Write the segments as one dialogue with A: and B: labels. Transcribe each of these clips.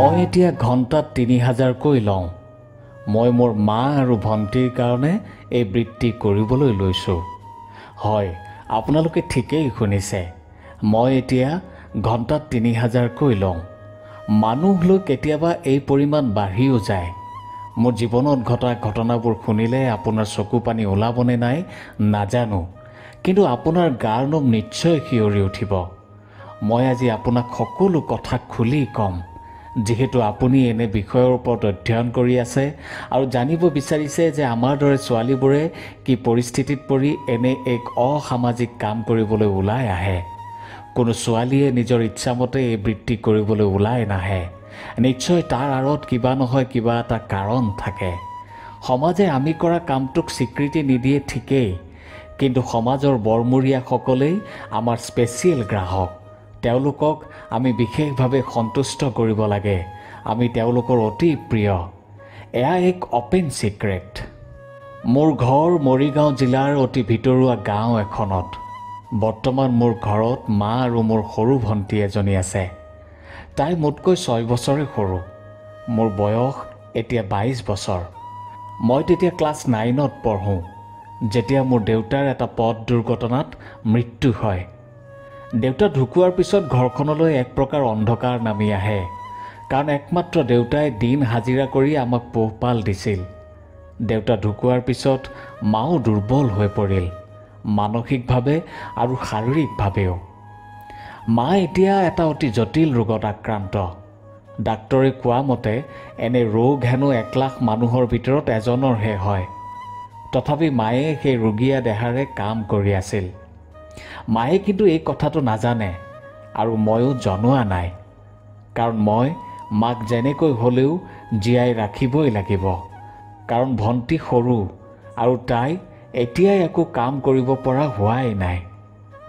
A: মই এতিয়া ঘণ্টাত ৩০০০ কৈ লওঁ। মই মোৰ মা আৰু ভণ্টিৰ কাৰণে এই বৃত্তি কৰিবলৈ লৈছোঁ। হয়, আপোনালোকে ঠিকেই শুনিছে। মই এতিয়া ঘণ্টাত ৩০০০ কৈ লওঁ। মানুহ লৈ কেতিয়াবা এই পৰিমাণ বাঢ়িও যায়। মোৰ জীৱনত ঘটা ঘটনাবোৰ শুনিলে আপোনাৰ চকু পানী ওলাবনে নাই নাজানো, কিন্তু আপোনাৰ গাৰ নোম নিশ্চয় শিয়ৰি উঠিব। মই আজি আপোনাক সকলো কথা খুলি ক'ম, যিহেতু আপুনি এনে বিষয়ৰ ওপৰত অধ্যয়ন কৰি আছে আৰু জানিব বিচাৰিছে যে আমাৰ দৰে ছোৱালীবোৰে কি পৰিস্থিতিত পৰি এনে এক অসামাজিক কাম কৰিবলৈ ওলাই আহে। কোনো ছোৱালীয়ে নিজৰ ইচ্ছামতে এই বৃত্তি কৰিবলৈ ওলাই নাহে। নিশ্চয় তাৰ আঁৰত কিবা নহয় কিবা এটা কাৰণ থাকে। সমাজে আমি কৰা কামটোক স্বীকৃতি নিদিয়ে ঠিকেই, কিন্তু সমাজৰ বৰমূৰীয়াসকলেই আমাৰ স্পেচিয়েল গ্ৰাহক। তেওঁলোকক আমি বিশেষভাৱে সন্তুষ্ট কৰিব লাগে। আমি তেওঁলোকৰ অতি প্ৰিয়। এয়া এক অপেন চিক্ৰেট। মোৰ ঘৰ মৰিগাঁও জিলাৰ অতি ভিতৰুৱা গাঁও এখনত। বৰ্তমান মোৰ ঘৰত মা আৰু মোৰ সৰু ভণ্টি এজনী আছে। তাই মোতকৈ ৬ বছৰে সৰু। মোৰ বয়স এতিয়া ২২ বছৰ। মই তেতিয়া ক্লাছ ৯ত পঢ়োঁ, যেতিয়া মোৰ দেউতাৰ এটা পথ দুৰ্ঘটনাত মৃত্যু হয়। দেউতা ঢুকোৱাৰ পিছত ঘৰখনলৈ এক প্ৰকাৰ অন্ধকাৰ নামি আহে, কাৰণ একমাত্ৰ দেউতাই দিন হাজিৰা কৰি আমাক পোহপাল দিছিল। দেউতা ঢুকোৱাৰ পিছত মাও দুৰ্বল হৈ পৰিল, মানসিকভাৱে আৰু শাৰীৰিকভাৱেও। মা এতিয়া এটা অতি জটিল ৰোগত আক্ৰান্ত। ডাক্তৰে কোৱা মতে এনে ৰোগ হেনো ১,০০,০০০ মানুহৰ ভিতৰত এজনৰহে হয়। তথাপি মায়ে সেই ৰোগীয়া দেহাৰে কাম কৰি আছিল। মায়ে কিন্তু এই কথাটো নাজানে আৰু ময়ো জনোৱা নাই, কাৰণ মই মাক যেনেকৈ হ'লেও জীয়াই ৰাখিবই লাগিব। কাৰণ ভণ্টি সৰু আৰু তাই এতিয়াই একো কাম কৰিব পৰা হোৱাই নাই।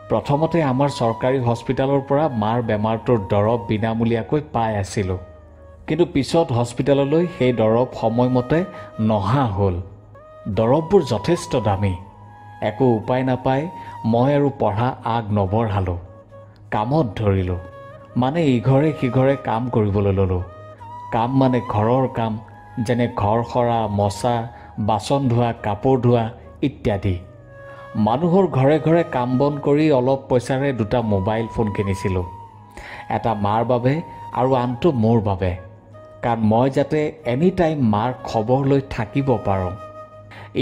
A: প্ৰথমতে আমাৰ চৰকাৰী হস্পিটেলৰ পৰা মাৰ বেমাৰটোৰ দৰৱ বিনামূলীয়াকৈ পাই আছিলোঁ, কিন্তু পিছত হস্পিটেললৈ সেই দৰৱ সময়মতে নহা হ'ল। দৰৱবোৰ যথেষ্ট দামী। একো উপায় নাপাই মই আৰু পঢ়া আগ নবঢ়ালোঁ। কামত ধৰিলোঁ, মানে ইঘৰে সিঘৰে কাম কৰিবলৈ ল'লোঁ। কাম মানে ঘৰৰ কাম, যেনে ঘৰ সৰা, মচা, বাচন ধোৱা, কাপোৰ ধোৱা ইত্যাদি। মানুহৰ ঘৰে ঘৰে কাম বন কৰি অলপ পইচাৰে 2টা মোবাইল ফোন কিনিছিলোঁ। এটা মাৰ বাবে আৰু আনটো মোৰ বাবে, কাৰণ মই যাতে এনি টাইম মাৰ খবৰ লৈ থাকিব পাৰোঁ।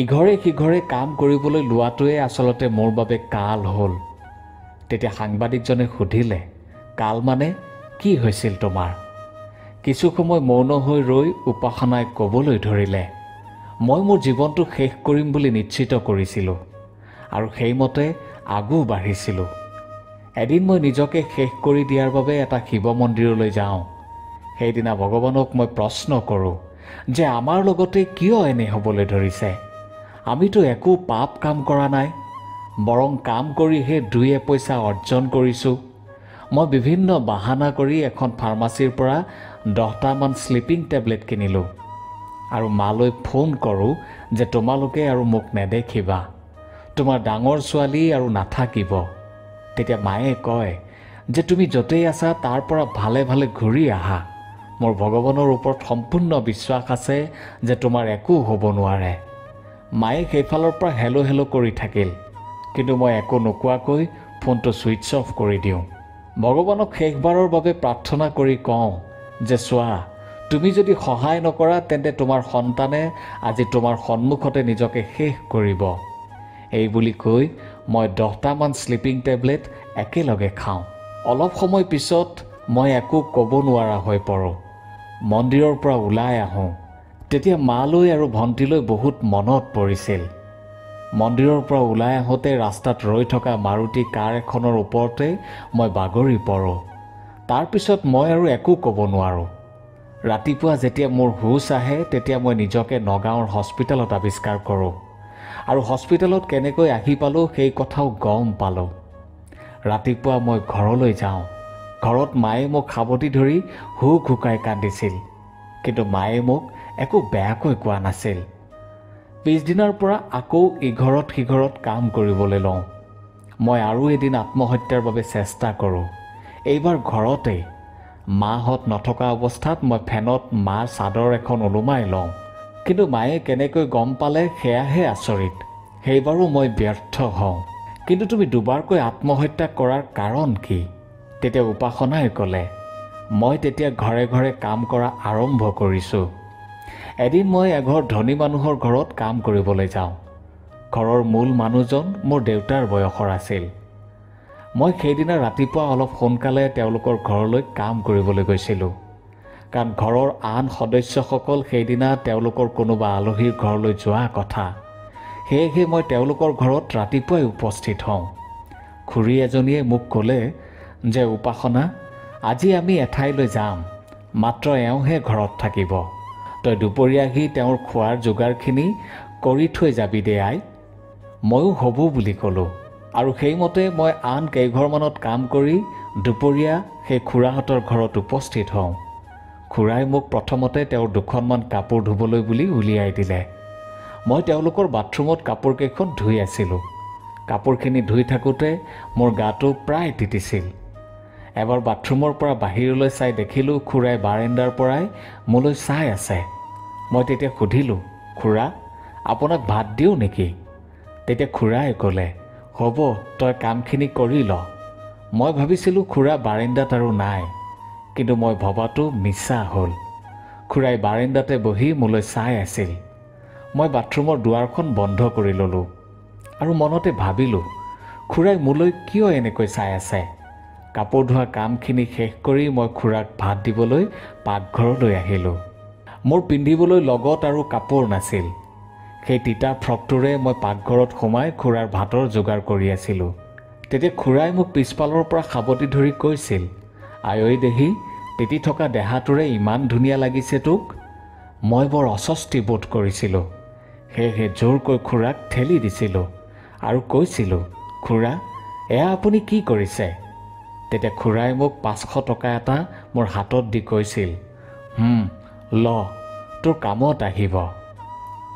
A: ইঘৰে সিঘৰে কাম কৰিবলৈ লোৱাটোৱে আচলতে মোৰ বাবে কাল হ'ল। তেতিয়া সাংবাদিকজনে সুধিলে, কাল মানে কি হৈছিল তোমাৰ? কিছু সময় মৌন হৈ ৰৈ উপাসনাই ক'বলৈ ধৰিলে, মই মোৰ জীৱনটো শেষ কৰিম বুলি নিশ্চিত কৰিছিলোঁ আৰু সেইমতে আগো বাঢ়িছিলোঁ। এদিন মই নিজকে শেষ কৰি দিয়াৰ বাবে এটা শিৱ মন্দিৰলৈ যাওঁ। সেইদিনা ভগৱানক মই প্ৰশ্ন কৰোঁ যে আমাৰ লগতে কিয় এনে হ'বলৈ ধৰিছে? আমিতো একো পাপ কাম কৰা নাই, বৰং কাম কৰিহে 2 পইচা অৰ্জন কৰিছোঁ। মই বিভিন্ন বাহানা কৰি এখন ফাৰ্মাচীৰ পৰা 10টামান স্লিপিং টেবলেট কিনিলোঁ আৰু মালৈ ফোন কৰোঁ যে তোমালোকে আৰু মোক নেদেখিবা, তোমাৰ ডাঙৰ ছোৱালী আৰু নাথাকিব। তেতিয়া মায়ে কয় যে তুমি য'তেই আছা তাৰ পৰা ভালে ভালে ঘূৰি আহা। মোৰ ভগৱানৰ ওপৰত সম্পূৰ্ণ বিশ্বাস আছে যে তোমাৰ একো হ'ব নোৱাৰে। মায়ে সেইফালৰ পৰা হেলো হেলো কৰি থাকিল, কিন্তু মই একো নোকোৱাকৈ ফোনটো ছুইচ অফ কৰি দিওঁ। ভগৱানক শেষবাৰৰ বাবে প্ৰাৰ্থনা কৰি কওঁ যে চোৱা, তুমি যদি সহায় নকৰা তেন্তে তোমাৰ সন্তানে আজি তোমাৰ সন্মুখতে নিজকে শেষ কৰিব। এই বুলি কৈ মই 10টামান স্লিপিং টেবলেট একেলগে খাওঁ। অলপ সময় পিছত মই একো ক'ব নোৱাৰা হৈ পৰোঁ। মন্দিৰৰ পৰা ওলাই আহোঁ। তেতিয়া মালৈ আৰু ভণ্টিলৈ বহুত মনত পৰিছিল। মন্দিৰৰ পৰা ওলাই আহোঁতে ৰাস্তাত ৰৈ থকা মাৰুতি কাৰ এখনৰ ওপৰতে মই বাগৰি পৰোঁ। তাৰপিছত মই আৰু একো ক'ব নোৱাৰোঁ। ৰাতিপুৱা যেতিয়া মোৰ হুঁচ আহে তেতিয়া মই নিজকে নগাঁৱৰ হস্পিটেলত আৱিষ্কাৰ কৰোঁ আৰু হস্পিটেলত কেনেকৈ আহি পালোঁ সেই কথাও গম পালোঁ। ৰাতিপুৱা মই ঘৰলৈ যাওঁ। ঘৰত মায়ে মোক সাৱটি ধৰি হুক হুকাই কান্দিছিল, কিন্তু মায়ে মোক একো বেয়াকৈ কোৱা নাছিল। পিছদিনাৰ পৰা আকৌ ইঘৰত সিঘৰত কাম কৰিবলৈ লওঁ। মই আৰু এদিন আত্মহত্যাৰ বাবে চেষ্টা কৰোঁ, এইবাৰ ঘৰতেই। মাহঁত নথকা অৱস্থাত মই ফেনত মাৰ চাদৰ এখন ওলোমাই লওঁ। কিন্তু মায়ে কেনেকৈ গম পালে সেয়াহে আচৰিত। সেইবাৰো মই ব্যৰ্থ হওঁ। কিন্তু তুমি দুবাৰকৈ আত্মহত্যা কৰাৰ কাৰণ কি? তেতিয়া উপাসনাই ক'লে, মই তেতিয়া ঘৰে ঘৰে কাম কৰা আৰম্ভ কৰিছোঁ। এদিন মই এঘৰ ধনী মানুহৰ ঘৰত কাম কৰিবলৈ যাওঁ। ঘৰৰ মূল মানুহজন মোৰ দেউতাৰ বয়সৰ আছিল। মই সেইদিনা ৰাতিপুৱা অলপ সোনকালে তেওঁলোকৰ ঘৰলৈ কাম কৰিবলৈ গৈছিলোঁ, কাৰণ ঘৰৰ আন সদস্যসকল সেইদিনা তেওঁলোকৰ কোনোবা আলহীৰ ঘৰলৈ যোৱা কথা। সেয়েহে মই তেওঁলোকৰ ঘৰত ৰাতিপুৱাই উপস্থিত হওঁ। খুৰী এজনীয়ে মোক ক'লে যে উপাসনা, আজি আমি এঠাইলৈ যাম, মাত্ৰ এওঁহে ঘৰত থাকিব। তই দুপৰীয়া আহি তেওঁৰ খোৱাৰ যোগাৰখিনি কৰি থৈ যাবি দে আই। ময়ো হ'ব বুলি ক'লোঁ, আৰু সেইমতে মই আন কেইঘৰমানত কাম কৰি দুপৰীয়া সেই খুৰাহঁতৰ ঘৰত উপস্থিত হওঁ। খুৰাই মোক প্ৰথমতে তেওঁৰ দুখনমান কাপোৰ ধুবলৈ বুলি উলিয়াই দিলে। মই তেওঁলোকৰ বাথৰুমত কাপোৰকেইখন ধুই আছিলোঁ। কাপোৰখিনি ধুই থাকোঁতে মোৰ গাটো প্ৰায় তিতিছিল। এবাৰ বাথৰুমৰ পৰা বাহিৰলৈ চাই দেখিলোঁ খুৰাই বাৰাণ্ডাৰ পৰাই মোলৈ চাই আছে। মই তেতিয়া সুধিলোঁ, খুৰা, আপোনাক ভাত দিওঁ নেকি? তেতিয়া খুৰাই ক'লে, হ'ব, তই কামখিনি কৰি ল। মই ভাবিছিলোঁ খুৰা বাৰাণ্ডাত আৰু নাই, কিন্তু মই ভবাটো মিছা হ'ল। খুৰাই বাৰাণ্ডাতে বহি মোলৈ চাই আছিল। মই বাথৰুমৰ দুৱাৰখন বন্ধ কৰি ল'লোঁ আৰু মনতে ভাবিলোঁ, খুৰাই মোলৈ কিয় এনেকৈ চাই আছে? কাপোৰ ধোৱা কামখিনি শেষ কৰি মই খুৰাক ভাত দিবলৈ পাকঘৰলৈ আহিলোঁ। মোৰ পিন্ধিবলৈ লগত আৰু কাপোৰ নাছিল। সেই তিতা ফ্ৰকটোৰে মই পাকঘৰত সোমাই খুৰাৰ ভাতৰ যোগাৰ কৰি আছিলোঁ। তেতিয়া খুৰাই মোক পিছফালৰ পৰা সাৱটি ধৰি কৈছিল, আয়ৈ দেহি, তিতি থকা দেহাটোৰে ইমান ধুনীয়া লাগিছে তোক। মই বৰ অস্বস্তি বোধ কৰিছিলোঁ। সেয়েহে জোৰকৈ খুৰাক ঠেলি দিছিলোঁ আৰু কৈছিলোঁ, খুৰা, এয়া আপুনি কি কৰিছে? তেতিয়া খুৰাই মোক 500 টকা এটা মোৰ হাতত দি কৈছিল, ল, তোৰ কামত আহিব।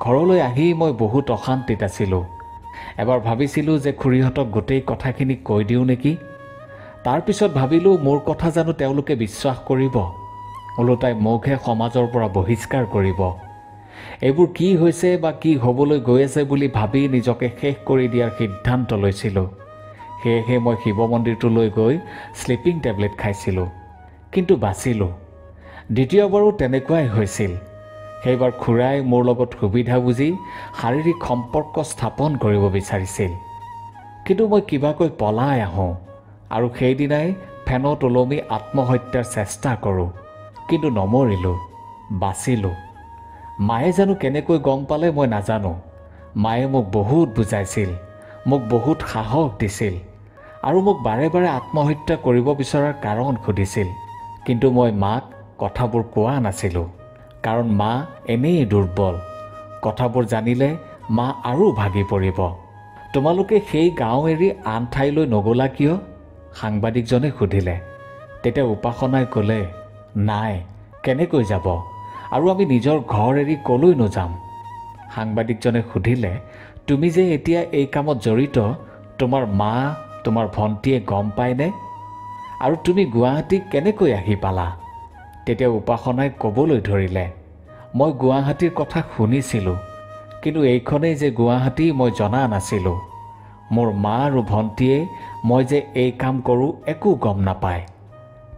A: ঘৰলৈ আহি মই বহুত অশান্তিত আছিলোঁ। এবাৰ ভাবিছিলোঁ যে খুৰীহঁতক গোটেই কথাখিনি কৈ দিওঁ নেকি। তাৰপিছত ভাবিলোঁ মোৰ কথা জানো তেওঁলোকে বিশ্বাস কৰিব? ওলোটাই মোকহে সমাজৰ পৰা বহিষ্কাৰ কৰিব। এইবোৰ কি হৈছে বা কি হ'বলৈ গৈ আছে বুলি ভাবি নিজকে শেষ কৰি দিয়াৰ সিদ্ধান্ত লৈছিলোঁ। সেয়েহে মই শিৱ মন্দিৰটোলৈ গৈ স্লিপিং টেবলেট খাইছিলোঁ, কিন্তু বাচিলোঁ। দ্বিতীয়বাৰো তেনেকুৱাই হৈছিল। সেইবাৰ খুৰাই মোৰ লগত সুবিধা বুজি শাৰীৰিক সম্পৰ্ক স্থাপন কৰিব বিচাৰিছিল, কিন্তু মই কিবাকৈ পলাই আহোঁ আৰু সেইদিনাই ফেনত ওলমি আত্মহত্যাৰ চেষ্টা কৰোঁ, কিন্তু নমৰিলোঁ, বাচিলোঁ। মায়ে জানো কেনেকৈ গম পালে মই নাজানো। মায়ে মোক বহুত বুজাইছিল, মোক বহুত সাহস দিছিল আৰু মোক বাৰে বাৰে আত্মহত্যা কৰিব বিচৰাৰ কাৰণ সুধিছিল। কিন্তু মই মাক কথাবোৰ কোৱা নাছিলোঁ, কাৰণ মা এনেই দুৰ্বল। কথাবোৰ জানিলে মা আৰু ভাগি পৰিব। তোমালোকে সেই গাঁও এৰি আন ঠাইলৈ নগ'লা কিয়? সাংবাদিকজনে সুধিলে। তেতিয়া উপাসনাই ক'লে, নাই, কেনেকৈ যাব, আৰু আমি নিজৰ ঘৰ এৰি ক'লৈ নোযাম? সাংবাদিকজনে সুধিলে, তুমি যে এতিয়া এই কামত জড়িত, তোমাৰ মা, তোমাৰ ভণ্টীয়ে গম পায়নে? আৰু তুমি গুৱাহাটী কেনেকৈ আহি পালা? তেতিয়া উপাসনাই ক'বলৈ ধৰিলে, মই গুৱাহাটীৰ কথা শুনিছিলোঁ, কিন্তু এইখনেই যে গুৱাহাটী মই জনা নাছিলোঁ। মোৰ মা আৰু ভণ্টীয়ে মই যে এই কাম কৰোঁ একো গম নাপায়।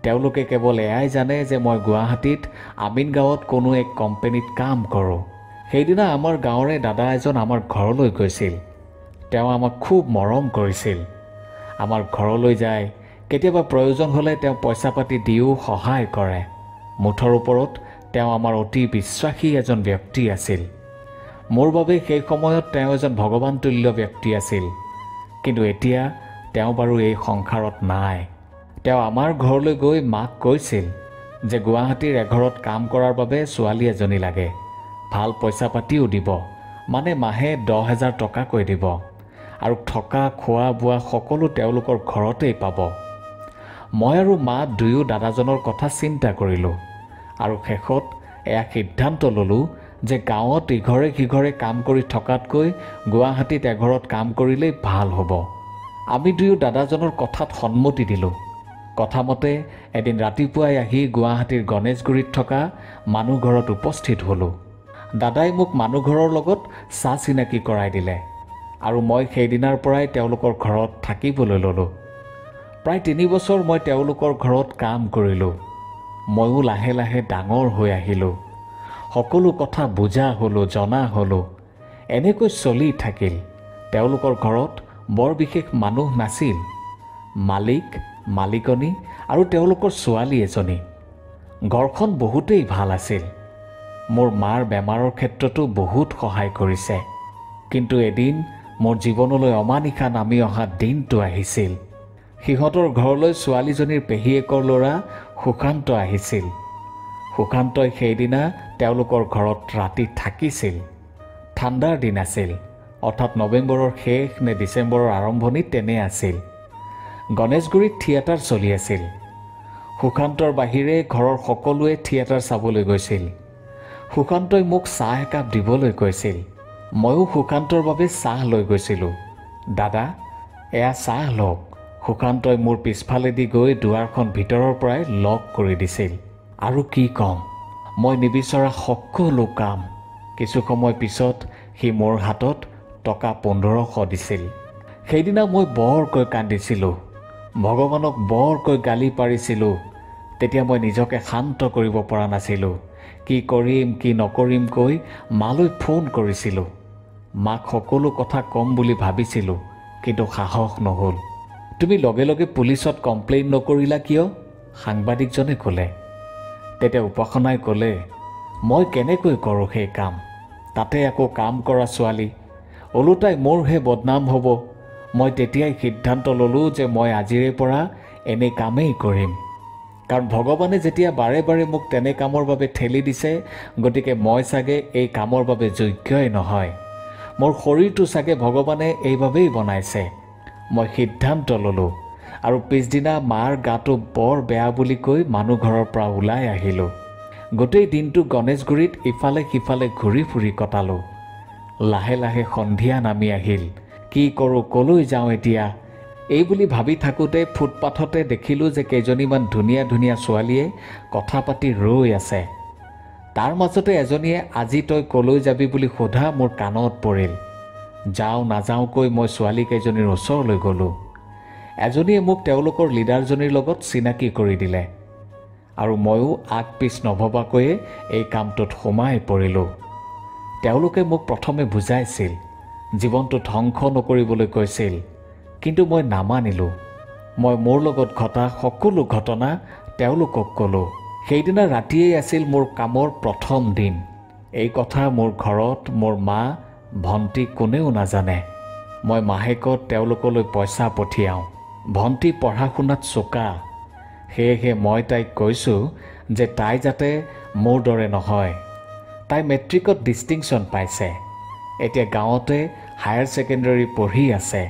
A: তেওঁলোকে কেৱল এয়াই জানে যে মই গুৱাহাটীত আমিন গাঁৱত কোনো এক কোম্পানীত কাম কৰোঁ। সেইদিনা আমাৰ গাঁৱৰে দাদা এজন আমাৰ ঘৰলৈ গৈছিল। তেওঁ আমাক খুব মৰম কৰিছিল। আমাৰ ঘৰলৈ যায়, কেতিয়াবা প্ৰয়োজন হ'লে তেওঁ পইচা পাতি দিও সহায় কৰে। মুঠৰ ওপৰত তেওঁ আমাৰ অতি বিশ্বাসী এজন ব্যক্তি আছিল। মোৰ বাবে সেই সময়ত তেওঁ এজন ভগৱানতুল্য ব্যক্তি আছিল। কিন্তু এতিয়া তেওঁ বাৰু এই সংসাৰত নাই। তেওঁ আমাৰ ঘৰলৈ গৈ মাক কৈছিল যে গুৱাহাটীৰ এঘৰত কাম কৰাৰ বাবে ছোৱালী এজনী লাগে, ভাল পইচা পাতিও দিব, মানে মাহে 10,000 টকাকৈ দিব, আৰু থকা খোৱা বোৱা সকলো তেওঁলোকৰ ঘৰতেই পাব। মই আৰু মা দুয়ো দাদাজনৰ কথা চিন্তা কৰিলোঁ আৰু শেষত এয়া সিদ্ধান্ত ল'লোঁ যে গাঁৱত ইঘৰে সিঘৰে কাম কৰি থকাতকৈ গুৱাহাটীত এঘৰত কাম কৰিলেই ভাল হ'ব। আমি দুয়ো দাদাজনৰ কথাত সন্মতি দিলোঁ। কথামতে এদিন ৰাতিপুৱাই আহি গুৱাহাটীৰ গণেশগুৰিত থকা মানুহ ঘৰত উপস্থিত হ'লোঁ। দাদাই মোক মানুহ ঘৰৰ লগত চাহ চিনাকি কৰাই দিলে আৰু মই সেইদিনাৰ পৰাই তেওঁলোকৰ ঘৰত থাকিবলৈ ল'লোঁ। প্ৰায় 3 বছৰ মই তেওঁলোকৰ ঘৰত কাম কৰিলোঁ। ময়ো লাহে লাহে ডাঙৰ হৈ আহিলোঁ। সকলো কথা বুজা হ'লোঁ, জনা হ'লোঁ। এনেকৈ চলি থাকিল। তেওঁলোকৰ ঘৰত বৰ বিশেষ মানুহ নাছিল। মালিক, মালিকনী আৰু তেওঁলোকৰ ছোৱালী এজনী। ঘৰখন বহুতেই ভাল আছিল। মোৰ মাৰ বেমাৰৰ ক্ষেত্ৰতো বহুত সহায় কৰিছে। কিন্তু এদিন মোৰ জীৱনলৈ অমানিশা নামি অহা দিনটো আহিছিল। সিহঁতৰ ঘৰলৈ ছোৱালীজনীৰ পেহীয়েকৰ ল'ৰা সুশান্ত আহিছিল। সুশান্তই সেইদিনা তেওঁলোকৰ ঘৰত ৰাতি থাকিছিল। ঠাণ্ডাৰ দিন আছিল, অৰ্থাৎ নৱেম্বৰৰ শেষ নে ডিচেম্বৰৰ আৰম্ভণি তেনে আছিল। গণেশগুৰিত থিয়েটাৰ চলি আছিল। সুশান্তৰ বাহিৰে ঘৰৰ সকলোৱে থিয়েটাৰ চাবলৈ গৈছিল। সুশান্তই মোক চাহ একাপ দিবলৈ কৈছিল। ময়ো সুশান্তৰ বাবে চাহ লৈ গৈছিলোঁ। দাদা, এয়া চাহ লওক। সুশান্তই মোৰ পিছফালেদি গৈ দুৱাৰখন ভিতৰৰ পৰাই লক কৰি দিছিল। আৰু কি ক'ম, মই নিবিচৰা সকলো কাম। কিছু সময় পিছত সি মোৰ হাতত টকা 1500 দিছিল। সেইদিনা মই বৰকৈ কান্দিছিলোঁ। ভগৱানক বৰকৈ গালি পাৰিছিলোঁ। তেতিয়া মই নিজকে শান্ত কৰিব পৰা নাছিলোঁ। কি কৰিম কি নকৰিম কৈ মালৈ ফোন কৰিছিলোঁ। মাক সকলো কথা ক'ম বুলি ভাবিছিলোঁ, কিন্তু সাহস নহ'ল। তুমি লগে লগে পুলিচত কমপ্লেইন নকৰিলা কিয়? সাংবাদিকজনে ক'লে। তেতিয়া উপাসনাই ক'লে, মই কেনেকৈ কৰোঁ সেই কাম? তাতে আকৌ কাম কৰা ছোৱালী। ওলোটাই মোৰহে বদনাম হ'ব। মই তেতিয়াই সিদ্ধান্ত ল'লোঁ যে মই আজিৰে পৰা এনে কামেই কৰিম। কাৰণ ভগৱানে যেতিয়া বাৰে বাৰে মোক তেনে কামৰ বাবে ঠেলি দিছে, গতিকে মই চাগে এই কামৰ বাবে যোগ্যই নহয়। মোৰ শৰীৰটো চাগে ভগৱানে এইবাবেই বনাইছে। মই সিদ্ধান্ত ল'লোঁ আৰু পিছদিনা মাৰ গাটো বৰ বেয়া বুলি কৈ মানুহ ঘৰৰ পৰা ওলাই আহিলোঁ। গোটেই দিনটো গণেশগুৰিত ইফালে সিফালে ঘূৰি ফুৰি কটালোঁ। লাহে লাহে সন্ধিয়া নামি আহিল। কি কৰোঁ, ক'লৈ যাওঁ এতিয়া? এই বুলি ভাবি থাকোঁতে ফুটপাথতে দেখিলোঁ যে কেইজনীমান ধুনীয়া ধুনীয়া ছোৱালীয়ে কথা পাতি ৰৈ আছে। তাৰ মাজতে এজনীয়ে আজি তই ক'লৈ যাবি বুলি সোধা মোৰ কাণত পৰিল। যাওঁ নাযাওঁকৈ মই ছোৱালীকেইজনীৰ ওচৰলৈ গ'লোঁ। এজনীয়ে মোক তেওঁলোকৰ লিডাৰজনীৰ লগত চিনাকি কৰি দিলে আৰু ময়ো আগ পিছ নভবাকৈয়ে এই কামটোত সোমাই পৰিলোঁ। তেওঁলোকে মোক প্ৰথমে বুজাইছিল, জীৱনটো ধ্বংস নকৰিবলৈ কৈছিল, কিন্তু মই নামানিলোঁ। মই মোৰ লগত ঘটা সকলো ঘটনা তেওঁলোকক ক'লোঁ। সেইদিনা ৰাতিয়েই আছিল মোৰ কামৰ প্ৰথম দিন। এই কথা মোৰ ঘৰত মোৰ মা, ভণ্টি কোনেও নাজানে। মই মাহেকত তেওঁলোকলৈ পইচা পঠিয়াওঁ। ভণ্টি পঢ়া শুনাত চোকা। সেয়েহে মই তাইক কৈছোঁ যে তাই যাতে মোৰ দৰে নহয়। তাই মেট্ৰিকত ডিষ্টিংশ্যন পাইছে। এতিয়া গাঁৱতে হায়াৰ ছেকেণ্ডেৰী পঢ়ি আছে।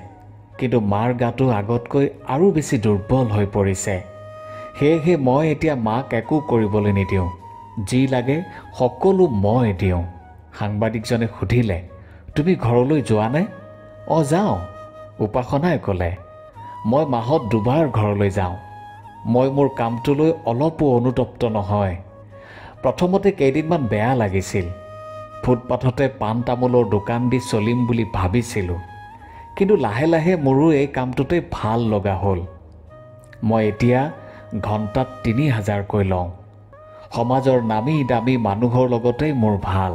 A: কিন্তু মাৰ গাটো আগতকৈ আৰু বেছি দুৰ্বল হৈ পৰিছে। সেয়েহে মই এতিয়া মাক একো কৰিবলৈ নিদিওঁ। যি লাগে সকলো মই দিওঁ। সাংবাদিকজনে সুধিলে, তুমি ঘৰলৈ যোৱানে? অঁ যাওঁ, উপাসনাই ক'লে। মই মাহত 2 বাৰ ঘৰলৈ যাওঁ। মই মোৰ কামটোলৈ অলপো অনুতপ্ত নহয়। প্ৰথমতে কেইদিনমান বেয়া লাগিছিল। ফুটপাথতে পাণ তামোলৰ দোকান দি চলিম বুলি ভাবিছিলোঁ। কিন্তু লাহে লাহে মোৰো এই কামটোতে ভাল লগা হ'ল। মই এতিয়া ঘণ্টাত 3000কৈ লওঁ। সমাজৰ নামী দামী মানুহৰ লগতেই মোৰ ভাল।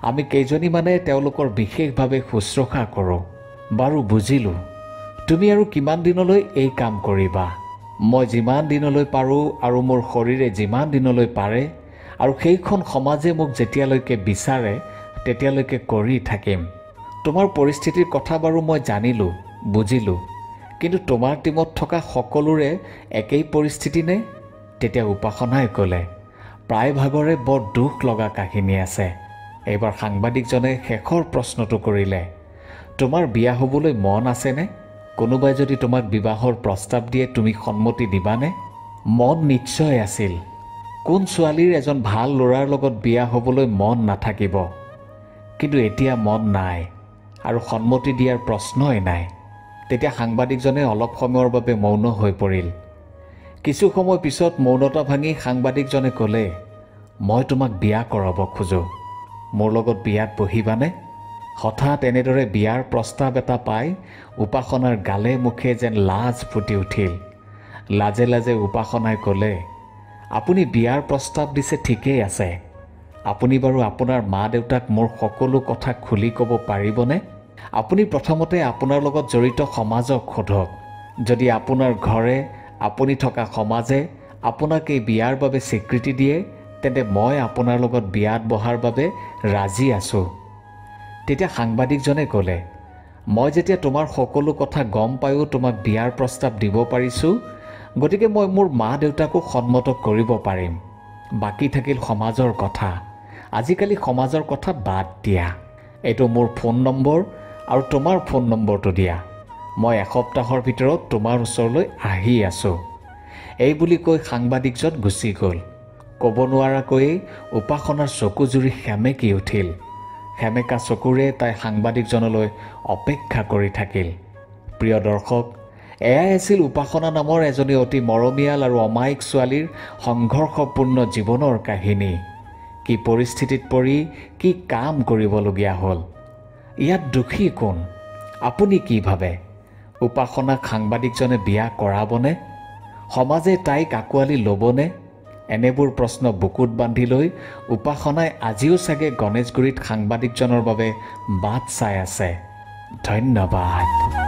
A: আমি কেইজনীমানে তেওঁলোকৰ বিশেষভাৱে শুশ্ৰূষা কৰোঁ। বাৰু বুজিলোঁ। তুমি আৰু কিমান দিনলৈ এই কাম কৰিবা? মই যিমান দিনলৈ পাৰোঁ আৰু মোৰ শৰীৰে যিমান দিনলৈ পাৰে আৰু সেইখন সমাজে মোক যেতিয়ালৈকে বিচাৰে তেতিয়ালৈকে কৰি থাকিম। তোমাৰ পৰিস্থিতিৰ কথা বাৰু মই জানিলোঁ, বুজিলোঁ। কিন্তু তোমাৰ টীমত থকা সকলোৰে একেই পৰিস্থিতি নে? তেতিয়া উপাসনাই ক'লে, প্ৰায়ভাগৰে বৰ দুখ লগা কাহিনী আছে। এইবাৰ সাংবাদিকজনে শেষৰ প্ৰশ্নটো কৰিলে, তোমাৰ বিয়া হ'বলৈ মন আছেনে? কোনোবাই যদি তোমাক বিবাহৰ প্ৰস্তাৱ দিয়ে তুমি সন্মতি দিবানে? মন নিশ্চয় আছিল। কোন ছোৱালীৰ এজন ভাল ল'ৰাৰ লগত বিয়া হ'বলৈ মন নাথাকিব? কিন্তু এতিয়া মন নাই আৰু সন্মতি দিয়াৰ প্ৰশ্নই নাই। তেতিয়া সাংবাদিকজনে অলপ সময়ৰ বাবে মৌন হৈ পৰিল। কিছু সময় পিছত মৌনতা ভাঙি সাংবাদিকজনে ক'লে, মই তোমাক বিয়া কৰাব খোজোঁ, মোৰ লগত বিয়াত বহিবানে? হঠাৎ এনেদৰে বিয়াৰ প্ৰস্তাৱ এটা পাই উপাসনাৰ গালে মুখে যেন লাজ ফুটি উঠিল। লাজে লাজে উপাসনাই ক'লে, আপুনি বিয়াৰ প্ৰস্তাৱ দিছে ঠিকেই আছে, আপুনি বাৰু আপোনাৰ মা দেউতাক মোৰ সকলো কথা খুলি ক'ব পাৰিবনে? আপুনি প্ৰথমতে আপোনাৰ লগত জড়িত সমাজক সোধক। যদি আপোনাৰ ঘৰে, আপুনি থকা সমাজে আপোনাক এই বিয়াৰ বাবে স্বীকৃতি দিয়ে, তেন্তে মই আপোনাৰ লগত বিয়াত বহাৰ বাবে ৰাজি আছোঁ। তেতিয়া সাংবাদিকজনে ক'লে, মই যেতিয়া তোমাৰ সকলো কথা গম পায়ো তোমাক বিয়াৰ প্ৰস্তাৱ দিব পাৰিছোঁ, গতিকে মই মোৰ মা দেউতাকো সন্মত কৰিব পাৰিম। বাকী থাকিল সমাজৰ কথা। আজিকালি সমাজৰ কথা বাদ দিয়া। এইটো মোৰ ফোন নম্বৰ আৰু তোমাৰ ফোন নম্বৰটো দিয়া। মই এসপ্তাহৰ ভিতৰত তোমাৰ ওচৰলৈ আহি আছোঁ। এই বুলি কৈ সাংবাদিকজন গুচি গ'ল। ক'ব নোৱাৰাকৈয়ে উপাসনাৰ চকুজুৰি সেমেকি উঠিল। সেমেকা চকুৰে তাই সাংবাদিকজনলৈ অপেক্ষা কৰি থাকিল। প্ৰিয় দৰ্শক, এয়াই আছিল উপাসনা নামৰ এজনী অতি মৰমীয়াল আৰু অমায়িক ছোৱালীৰ সংঘৰ্ষপূৰ্ণ জীৱনৰ কাহিনী। কি পৰিস্থিতিত পৰি কি কাম কৰিবলগীয়া হ'ল। ইয়াত দোষী কোন? আপুনি কি ভাবে? উপাসনাক সাংবাদিকজনে বিয়া কৰাবনে? সমাজে তাইক আঁকোৱালি ল'বনে? এনেবোৰ প্ৰশ্ন বুকুত বান্ধি লৈ উপাসনাই আজিও চাগে গণেশগুৰিত সাংবাদিকজনৰ বাবে বাট চাই আছে। ধন্যবাদ।